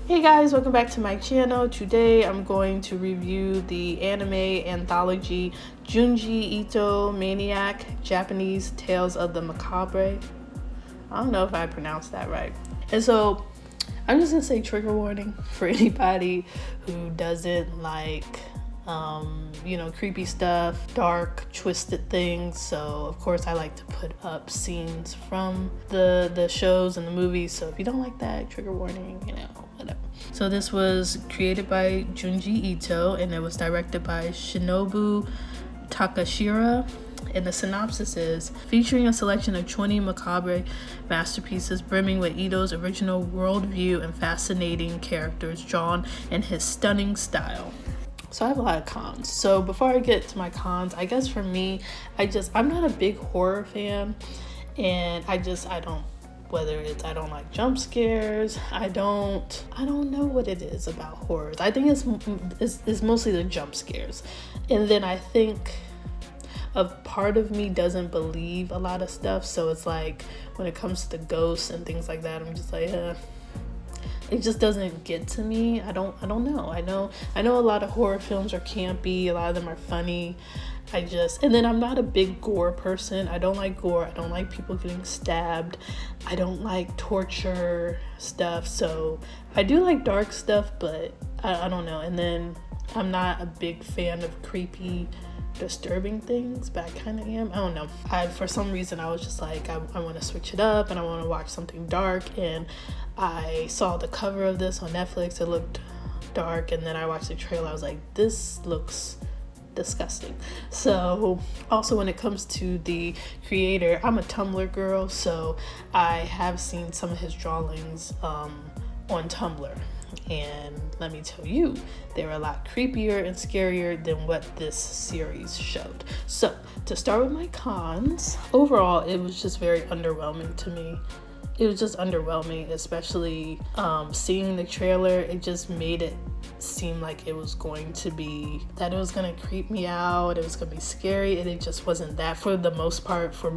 Hey guys, welcome back to my channel. Today I'm going to review the anime anthology Junji Ito Maniac, Japanese Tales of the Macabre. I don't know if I pronounced that right. And so I'm just gonna say trigger warning for anybody who doesn't like creepy stuff, dark, twisted things. So of course I like to put up scenes from the shows and the movies. So if you don't like that, trigger warning, whatever. So this was created by Junji Ito and it was directed by Shinobu Takashira. And the synopsis is featuring a selection of 20 macabre masterpieces brimming with Ito's original worldview and fascinating characters drawn in his stunning style. So I have a lot of cons. So before I get to my cons, I guess for me, I'm not a big horror fan, and I don't like jump scares. I don't know what it is about horrors. I think it's mostly the jump scares. And then I think a part of me doesn't believe a lot of stuff. So it's like when it comes to the ghosts and things like that, I'm just like, it just doesn't get to me. I don't know. I know a lot of horror films are campy, a lot of them are funny. And then I'm not a big gore person. I don't like gore. I don't like people getting stabbed. I don't like torture stuff. So I do like dark stuff, but I don't know. And then I'm not a big fan of creepy, disturbing things, but I kind of am. I don't know. For some reason I was just like, I want to switch it up and I want to watch something dark, and I saw the cover of this on Netflix. It looked dark, and then I watched the trailer. I was like, this looks disgusting. So also when it comes to the creator, I'm a Tumblr girl, so I have seen some of his drawings on Tumblr. And let me tell you, they're a lot creepier and scarier than what this series showed. So to start with my cons, overall it was just very underwhelming to me. It was just underwhelming, especially seeing the trailer. It just made it seem like it was going to creep me out, it was going to be scary, and it just wasn't that for the most part. For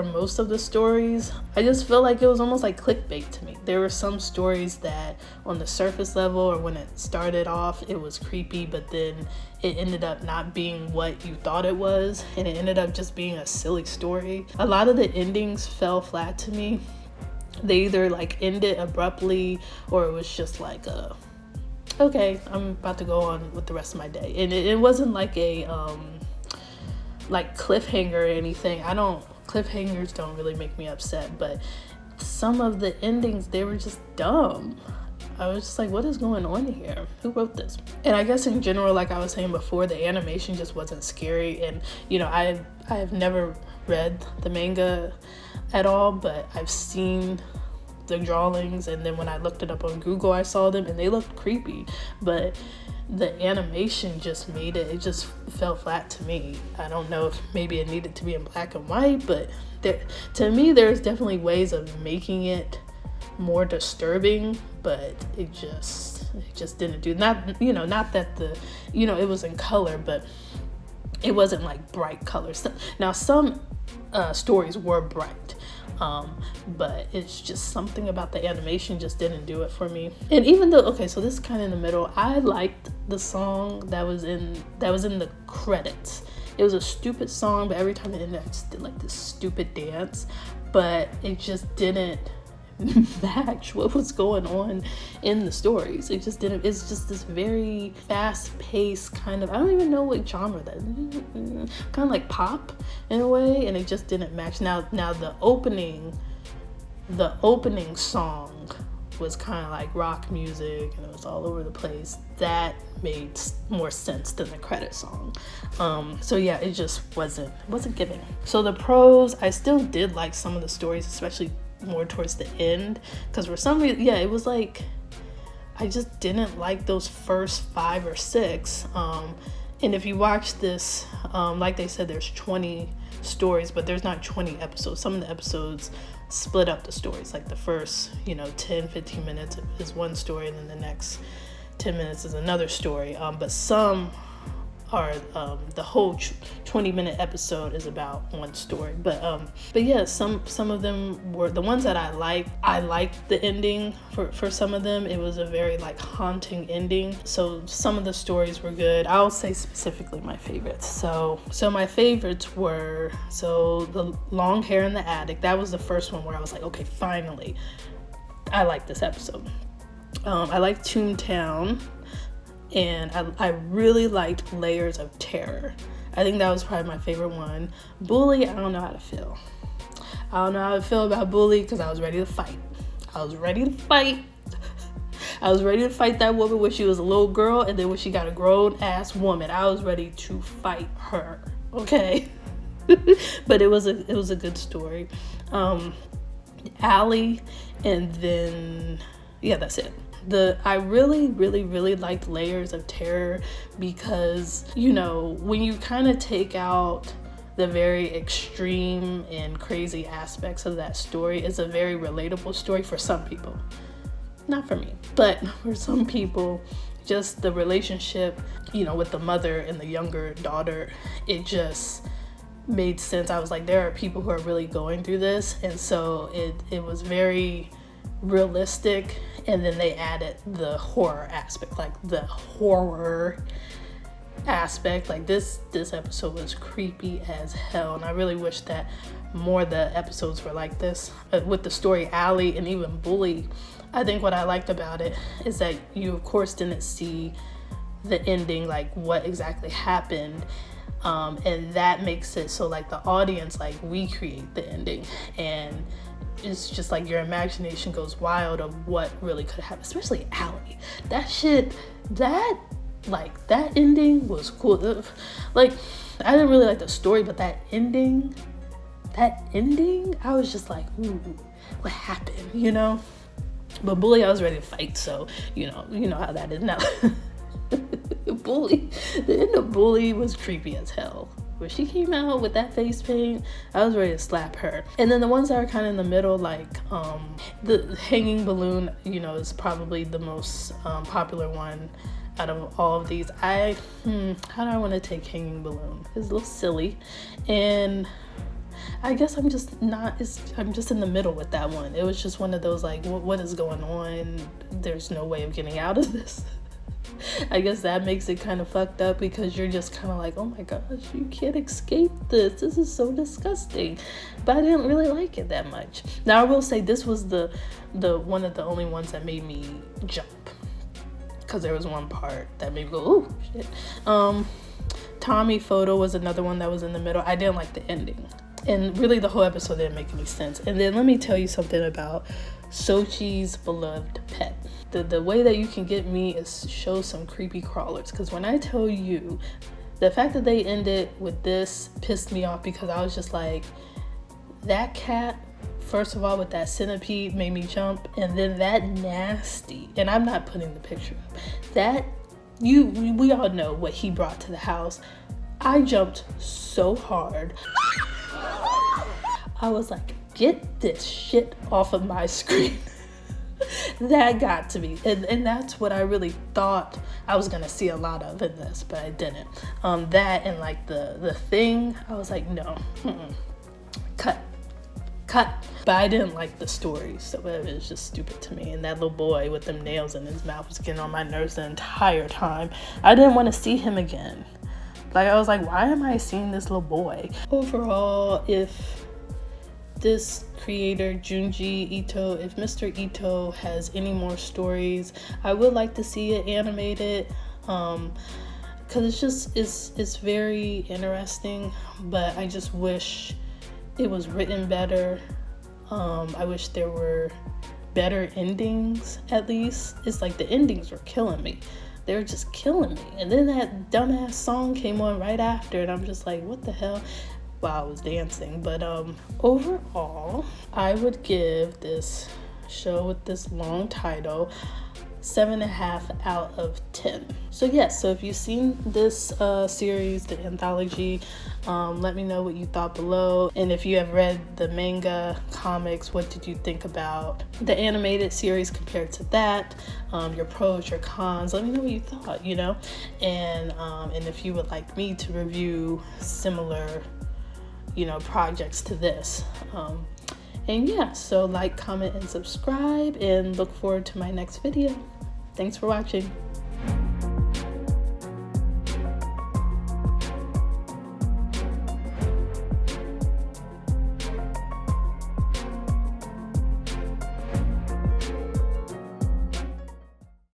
most of the stories, I just felt like it was almost like clickbait to me. There were some stories that on the surface level, or when it started off, it was creepy, but then it ended up not being what you thought it was, and it ended up just being a silly story. A lot of the endings fell flat to me. They either like ended abruptly, or it was just like okay, I'm about to go on with the rest of my day. And it wasn't like a like cliffhanger or anything. Cliffhangers don't really make me upset, but some of the endings, they were just dumb. I was just like, what is going on here? Who wrote this? And I guess in general, like I was saying before, the animation just wasn't scary. And I have never read the manga at all, but I've seen the drawings, and then when I looked it up on Google, I saw them and they looked creepy, but the animation just made it just fell flat to me. I don't know if maybe it needed to be in black and white, but to me there's definitely ways of making it more disturbing, but it just didn't do. Not that it was in color, but it wasn't like bright colors. Now some stories were bright, but it's just something about the animation just didn't do it for me. And even though, okay, so this is kind of in the middle, I liked the song that was in the credits. It was a stupid song, but every time it ended, I just did like this stupid dance, but it just didn't match what was going on in the stories. It just didn't. It's just this very fast-paced kind of, I don't even know what genre that is. Kind of like pop in a way, and it just didn't match. Now the opening song was kind of like rock music, and it was all over the place. That made more sense than the credit song. So yeah, it just wasn't giving. So the pros, I still did like some of the stories, especially more towards the end, because for some reason, it was like I just didn't like those first 5 or 6. And if you watch this, like they said, there's 20 stories, but there's not 20 episodes. Some of the episodes split up the stories, like the first 10-15 minutes is one story, and then the next 10 minutes is another story. But some the whole 20-minute episode is about one story. But yeah, some of them were the ones that I liked. I liked the ending for some of them. It was a very like haunting ending. So some of the stories were good. I'll say specifically my favorites. So my favorites were, so the long hair in the attic. That was the first one where I was like, okay, finally, I like this episode. I liked Toontown, and I really liked Layers of Terror. I think that was probably my favorite one. Bully, I don't know how to feel. I don't know how to feel about Bully because I was ready to fight. I was ready to fight that woman when she was a little girl, and then when she got a grown-ass woman, I was ready to fight her, okay? But it was a good story. Allie, and then, yeah, that's it. I really, really, really liked Layers of Terror because, you know, when you kind of take out the very extreme and crazy aspects of that story, it's a very relatable story for some people. Not for me, but for some people, just the relationship, you know, with the mother and the younger daughter, it just made sense. I was like, there are people who are really going through this, and so it was very realistic. And then they added the horror aspect, like the horror aspect. Like this episode was creepy as hell, and I really wish that more of the episodes were like this. With the story Allie and even Bully, I think what I liked about it is that you of course didn't see the ending, like what exactly happened. And that makes it so like the audience, like we create the ending, and it's just like your imagination goes wild of what really could happen, especially Allie. That ending was cool. Like, I didn't really like the story, but that ending, I was just like, ooh, what happened, you know? But Bully, I was ready to fight, so, you know how that is now. Bully, the end of Bully was creepy as hell. When she came out with that face paint, I was ready to slap her. And then the ones that are kind of in the middle, like the hanging balloon, you know, is probably the most popular one out of all of these. How do I want to take hanging balloon? It's a little silly, and I guess I'm just in the middle with that one. It was just one of those like, what is going on? There's no way of getting out of this. I guess that makes it kind of fucked up because you're just kind of like, oh my gosh, you can't escape this. This is so disgusting. But I didn't really like it that much. Now I will say this was the one of the only ones that made me jump, because there was one part that made me go, oh shit. Tommy Photo was another one that was in the middle. I didn't like the ending, and really the whole episode didn't make any sense. And then let me tell you something about Sochi's beloved pet. The way that you can get me is show some creepy crawlers, because when I tell you, the fact that they ended with this pissed me off, because I was just like, that cat, first of all, with that centipede made me jump, and then that nasty, and I'm not putting the picture up, that we all know what he brought to the house. I jumped so hard. I was like, get this shit off of my screen. That got to me, and that's what I really thought I was gonna see a lot of in this, but I didn't. That and like the thing, I was like, no, cut. But I didn't like the story, so it was just stupid to me. And that little boy with them nails in his mouth was getting on my nerves the entire time. I didn't want to see him again. Like, I was like, why am I seeing this little boy? Overall, if this creator, Junji Ito, if Mr. Ito has any more stories, I would like to see it animated, because it's very interesting, but I just wish it was written better. I wish there were better endings, at least. It's like the endings were killing me. They were just killing me. And then that dumbass song came on right after, and I'm just like, what the hell? While I was dancing. But overall, I would give this show with this long title 7.5 out of 10. So yes, so if you've seen this series, the anthology, let me know what you thought below. And if you have read the manga comics, what did you think about the animated series compared to that? Your pros, your cons, let me know what you thought, you know. And if you would like me to review similar, you know, projects to this. And yeah, so like, comment, and subscribe, and look forward to my next video. Thanks for watching.